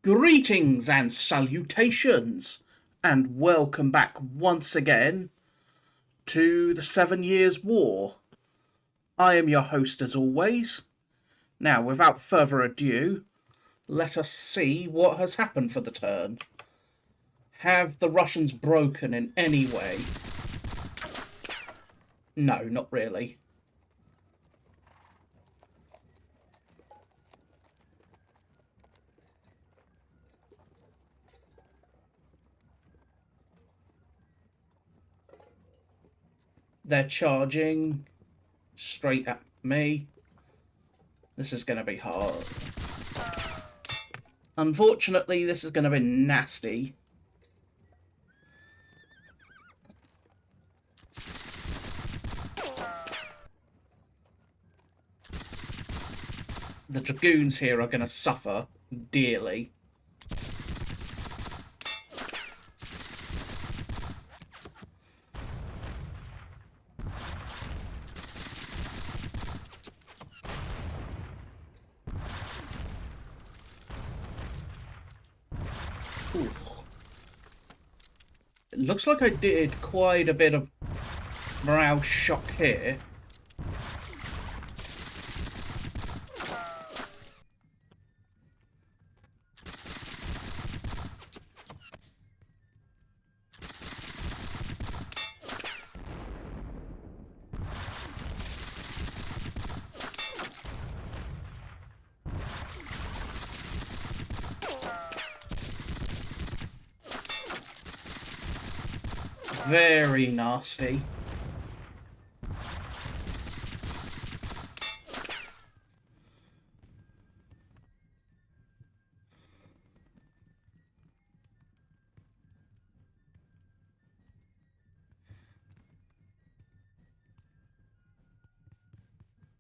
Greetings and salutations, and welcome back once again to the 7 Years' War. I am your host as always. Now, without further ado, let us see what has happened for the turn. Have the Russians broken in any way? No, not really. They're charging straight at me. This is going to be hard. Unfortunately, this is going to be nasty. The Dragoons here are going to suffer dearly. Oof. It looks like I did quite a bit of morale shock here. Very nasty.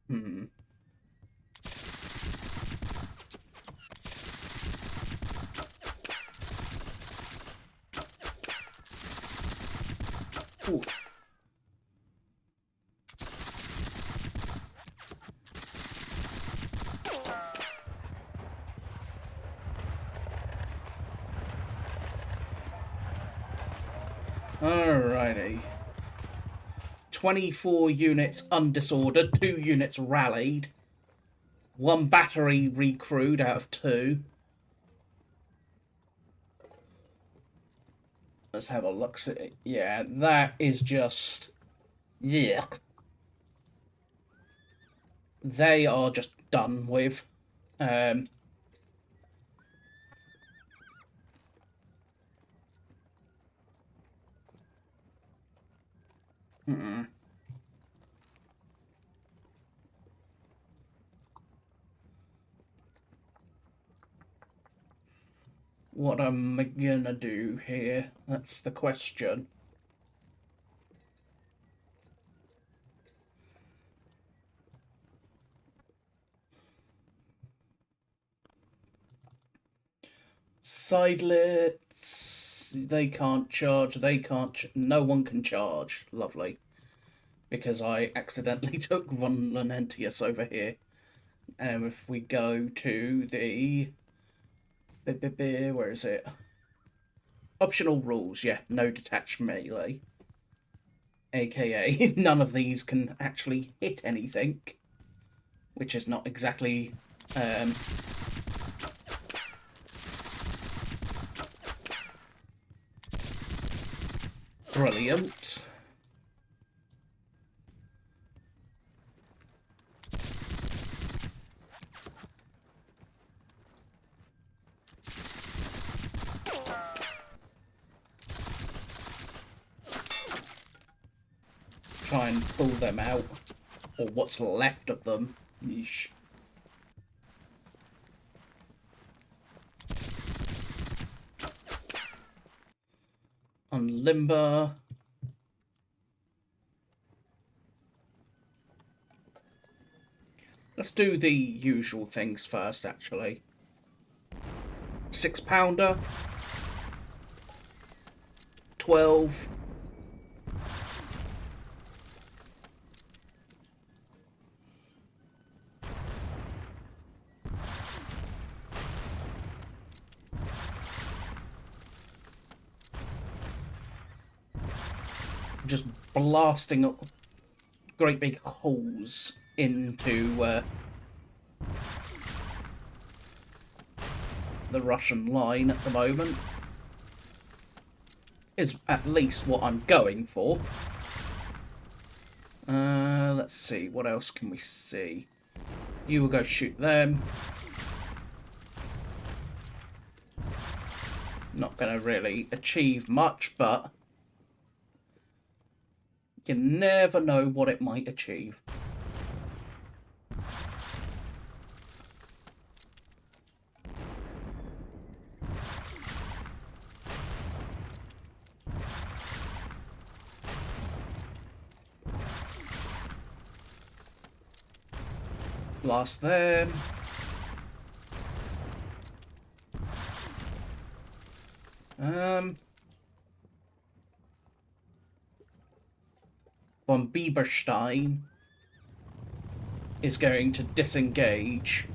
Hmm. Ooh. Alrighty. 24 units undisordered, 2 units rallied, 1 battery recrewed out of 2. Let's have a look. Yeah, that is just... yuck. They are just done with. Mm-mm. What am I gonna do here? That's the question. Sidelets. They can't charge. They can't. No one can charge. Lovely. Because I accidentally took Von Lanentius over here. And if we go to the... where is it? Optional rules, yeah. No detached melee. AKA, none of these can actually hit anything. Which is not exactly... brilliant. Try and pull them out, or what's left of them. Yeesh. Unlimber. Let's do the usual things first, actually. 6-pounder. 12. just blasting up great big holes into the Russian line at the moment. Is at least what I'm going for. Let's see, what else can we see? You will go shoot them. Not going to really achieve much, but you never know what it might achieve. Blast them. Von Bieberstein is going to disengage.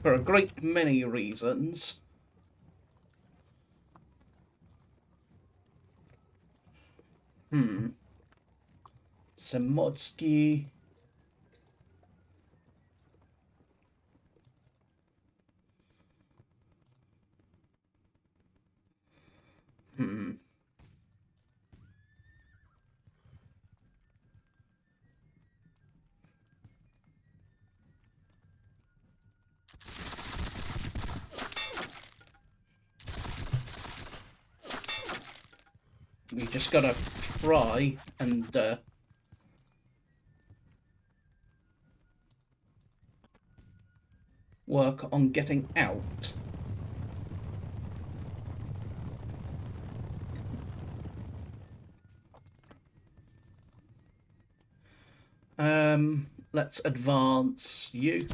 For a great many reasons. Samotsky. We just gotta try and work on getting out. Let's advance you.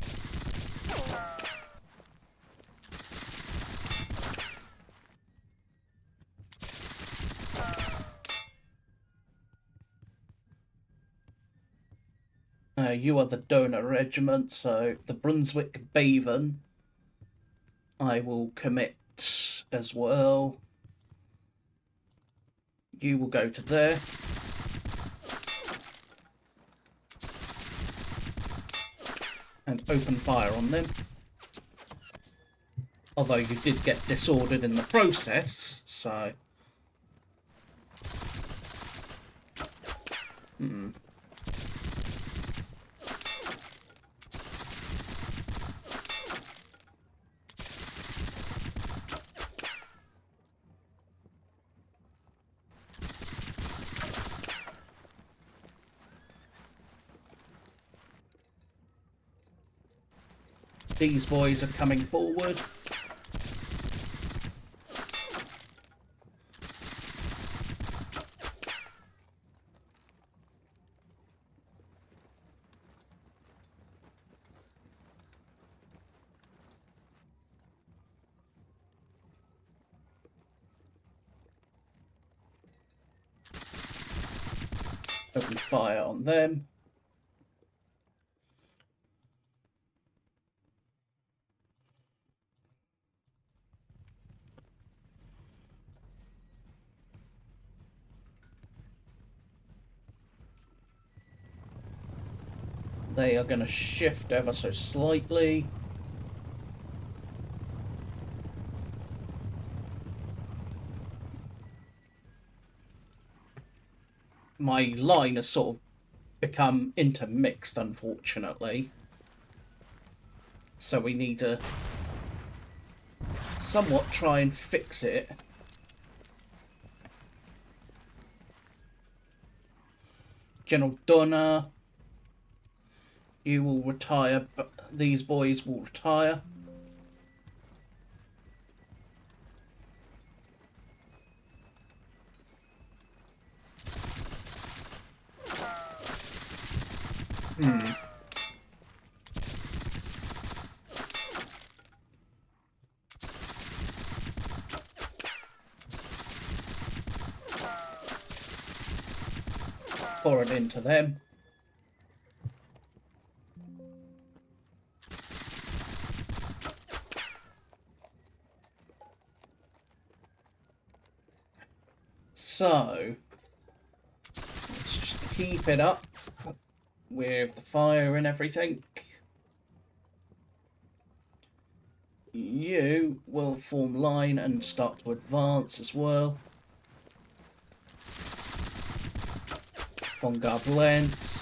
You are the donor regiment, so the Brunswick-Bavon I will commit as well. You will go to there. And open fire on them. Although you did get disordered in the process, so... These boys are coming forward. Open fire on them. They are going to shift ever so slightly. My line has sort of become intermixed, unfortunately. So we need to somewhat try and fix it. General Donner, you will retire, but these boys will retire. Pour it into them. So, let's just keep it up with the fire and everything. You will form line and start to advance as well. Vanguard lengths.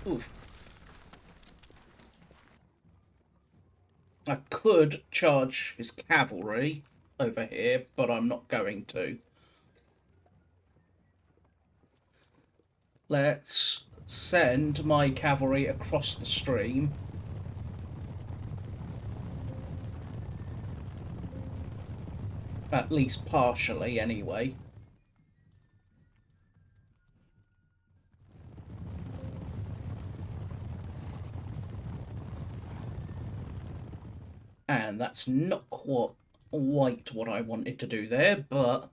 Oof. I could charge his cavalry over here, but I'm not going to. Let's send my cavalry across the stream. At least partially, anyway. And that's not quite what I wanted to do there, but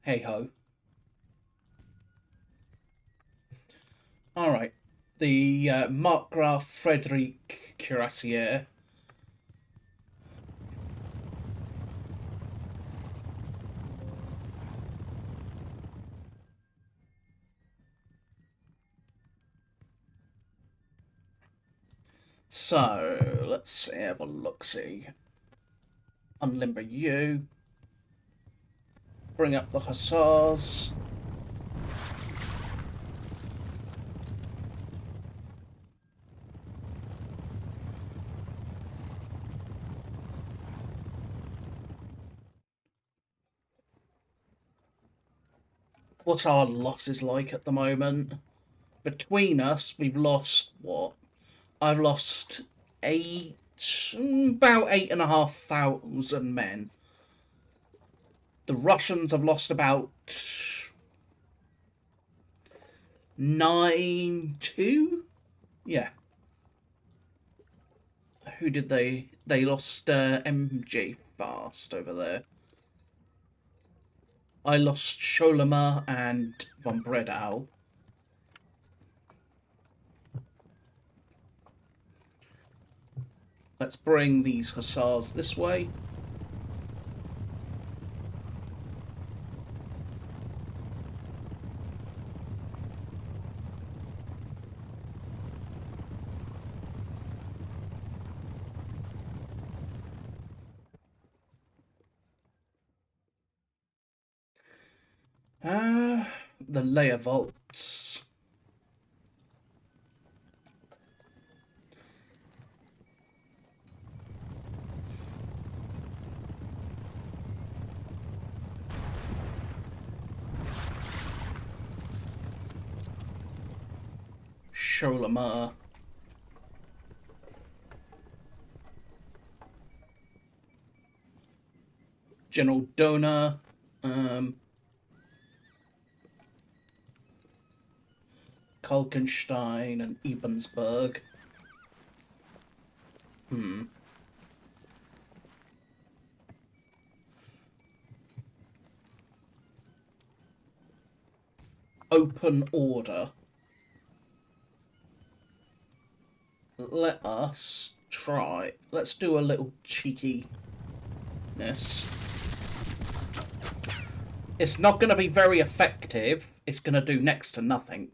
hey-ho. Alright, the Markgraf Frederick Cuirassier. So, let's have a look-see. Unlimber you. Bring up the Hussars. What are losses like at the moment? Between us, we've lost what? I've lost about 8,500 men. The Russians have lost about 9-2? Yeah. Who did they? They lost MJ fast over there. I lost Scholema and von Bredau. Let's bring these Hussars this way. The layer vaults. Scholema. General Donor. Kalkenstein and Ebensburg. Open order. Let us try. Let's do a little cheekiness. It's not going to be very effective. It's going to do next to nothing,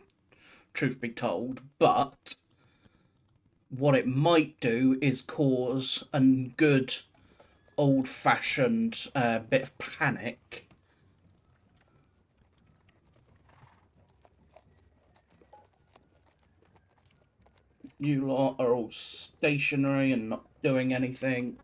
truth be told, but what it might do is cause a good old-fashioned bit of panic. You lot are all stationary and not doing anything.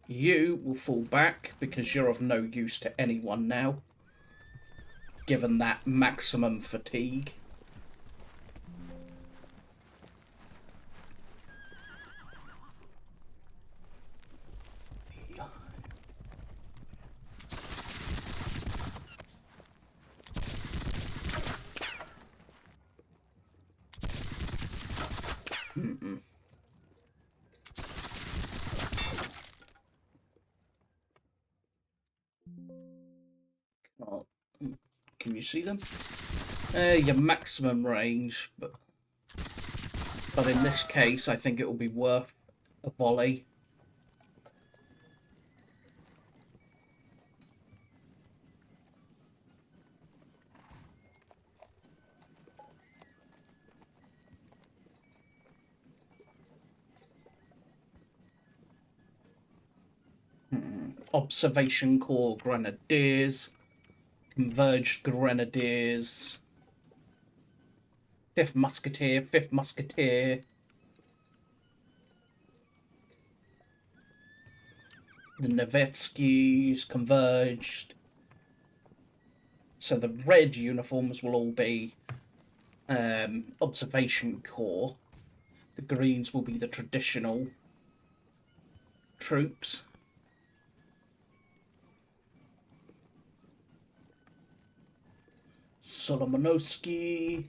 You will fall back because you're of no use to anyone now, given that maximum fatigue. Can you see them? Your maximum range, but in this case, I think it will be worth a volley. Observation Corps Grenadiers, Converged Grenadiers, 5th Musketeer, 5th Musketeer, the Nevetsky's Converged. So the red uniforms will all be Observation Corps. The greens will be the traditional troops. Solomonovsky.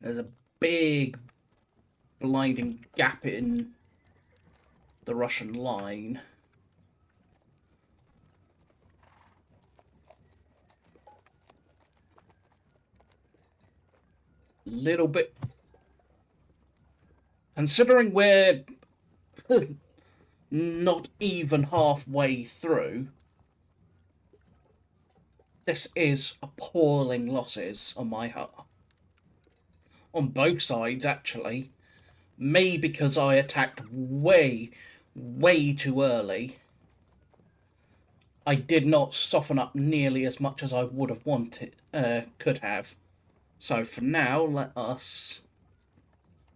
There's a big blinding gap in the Russian line. Little bit. Considering we're not even halfway through, this is appalling losses on my part. On both sides, actually. Me, because I attacked way too early. I did not soften up nearly as much as I would have wanted, could have. So for now, let us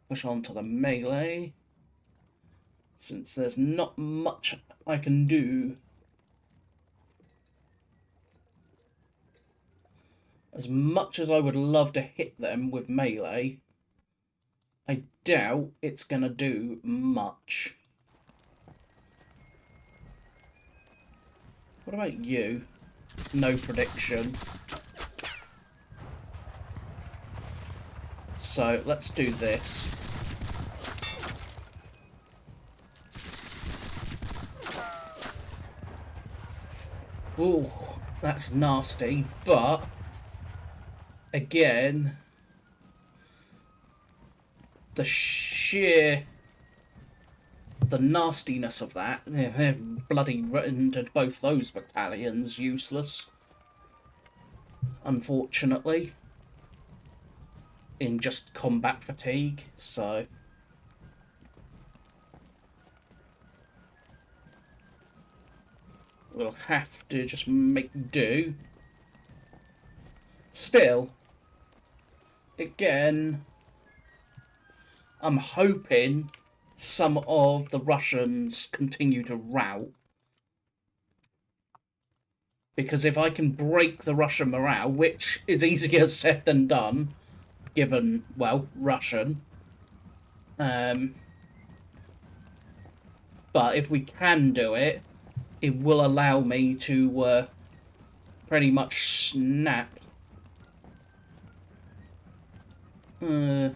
push on to the melee. Since there's not much I can do. As much as I would love to hit them with melee, I doubt it's going to do much. What about you? No prediction. So let's do this. Ooh, that's nasty, but again, the nastiness of that, they're bloody rendered both those battalions useless, unfortunately, in just combat fatigue, so we'll have to just make do. Still, again, I'm hoping some of the Russians continue to rout. Because if I can break the Russian morale, which is easier said than done, given, well, Russian. But if we can do it, it will allow me to pretty much snap the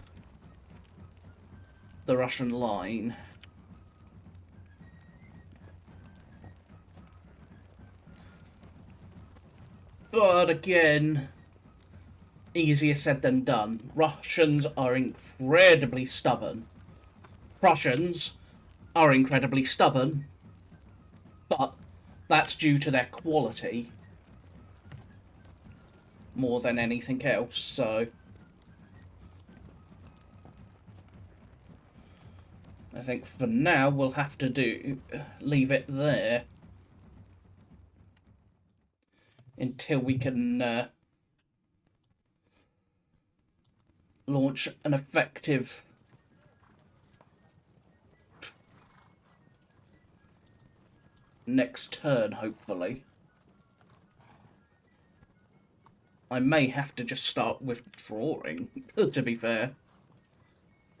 Russian line. But again, easier said than done. Russians are incredibly stubborn. Prussians are incredibly stubborn, but that's due to their quality more than anything else, so I think for now we'll have to leave it there until we can launch an effective next turn, hopefully. I may have to just start withdrawing, to be fair.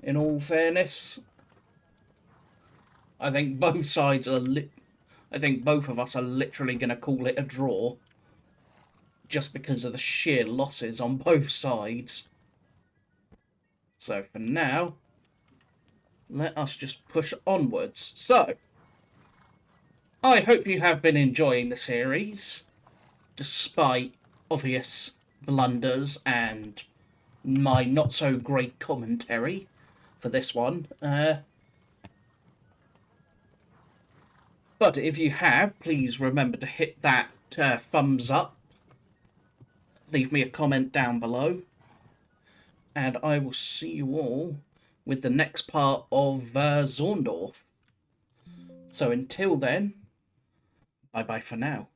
In all fairness, I think both sides are I think both of us are literally going to call it a draw. Just because of the sheer losses on both sides. So for now, let us just push onwards. So, I hope you have been enjoying the series, despite obvious blunders and my not so great commentary for this one. But if you have, please remember to hit that thumbs up. Leave me a comment down below. And I will see you all with the next part of Zorndorf. So until then, bye-bye for now.